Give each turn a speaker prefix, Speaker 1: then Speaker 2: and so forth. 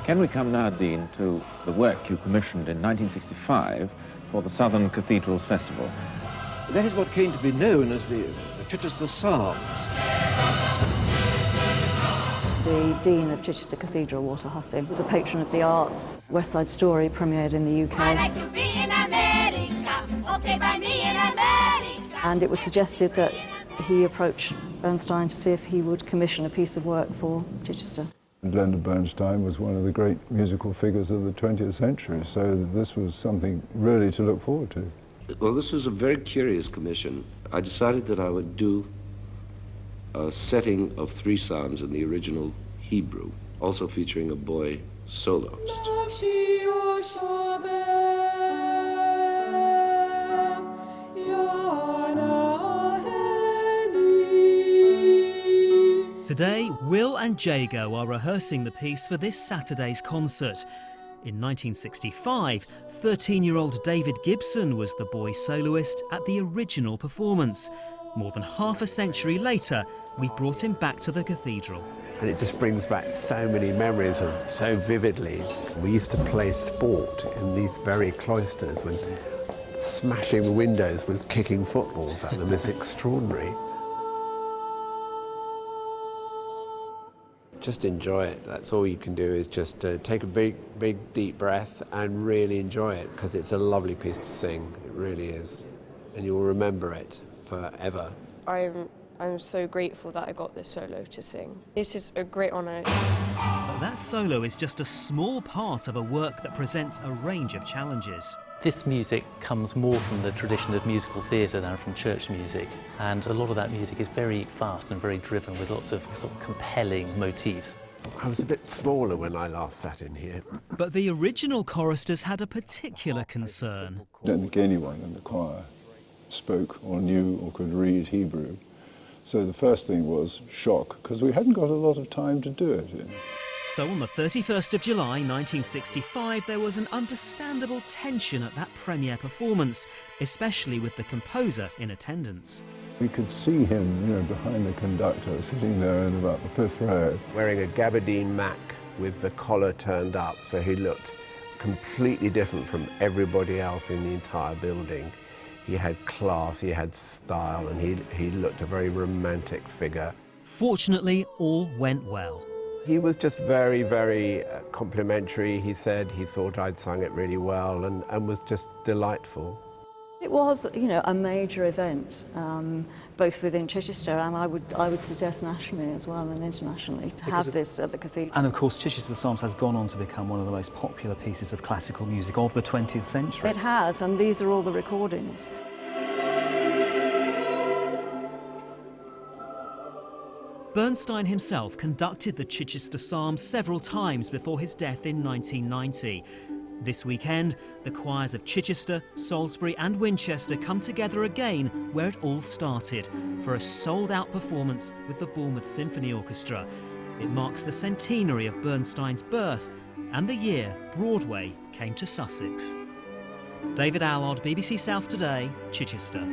Speaker 1: Can we come now, Dean, to the work you commissioned in 1965 for the Southern Cathedrals Festival?
Speaker 2: That is what came to be known as the Chichester Psalms.
Speaker 3: The Dean of Chichester Cathedral, Walter Hussey, was a patron of the arts. West Side Story premiered in the UK.
Speaker 4: I like to be in America, okay by me in America.
Speaker 3: And it was suggested that he approach Bernstein to see if he would commission a piece of work for Chichester.
Speaker 5: Leonard Bernstein was one of the great musical figures of the 20th century, so this was something really to look forward to.
Speaker 6: Well, this was a very curious commission. I decided that I would do a setting of 3 psalms in the original Hebrew, also featuring a boy soloist.
Speaker 7: Today, Will and Jago are rehearsing the piece for this Saturday's concert. In 1965, 13-year-old David Gibson was the boy soloist at the original performance. More than half a century later, we've brought him back to the cathedral.
Speaker 8: And it just brings back so many memories and so vividly. We used to play sport in these very cloisters when smashing the windows with kicking footballs at them is extraordinary. Just enjoy it. That's all you can do, is just take a big, deep breath and really enjoy it, because it's a lovely piece to sing. It really is. And you'll remember it forever.
Speaker 9: I'm so grateful that I got this solo to sing. This is a great honour.
Speaker 7: But that solo is just a small part of a work that presents a range of challenges.
Speaker 10: This music comes more from the tradition of musical theatre than from church music, and a lot of that music is very fast and very driven with lots of sort of compelling motifs.
Speaker 8: I was a bit smaller when I last sat in here.
Speaker 7: But the original choristers had a particular concern.
Speaker 5: I don't think anyone in the choir spoke or knew or could read Hebrew. So the first thing was shock, because we hadn't got a lot of time to do it.
Speaker 7: So on the 31st of July 1965, there was an understandable tension at that premiere performance, especially with the composer in attendance.
Speaker 5: We could see him, behind the conductor, sitting there in about the 5th row.
Speaker 8: Wearing a gabardine mac with the collar turned up, so he looked completely different from everybody else in the entire building. He had class, he had style, and he looked a very romantic figure.
Speaker 7: Fortunately, all went well.
Speaker 8: He was just very, very complimentary. He said he thought I'd sung it really well and was just delightful.
Speaker 3: It was, a major event, both within Chichester and I would suggest nationally as well and internationally to have this at the cathedral.
Speaker 11: And of course, Chichester Psalms has gone on to become one of the most popular pieces of classical music of the 20th century.
Speaker 3: It has, and these are all the recordings.
Speaker 7: Bernstein himself conducted the Chichester Psalms several times before his death in 1990. This weekend, the choirs of Chichester, Salisbury and Winchester come together again where it all started, for a sold-out performance with the Bournemouth Symphony Orchestra. It marks the centenary of Bernstein's birth and the year Broadway came to Sussex. David Allard, BBC South Today, Chichester.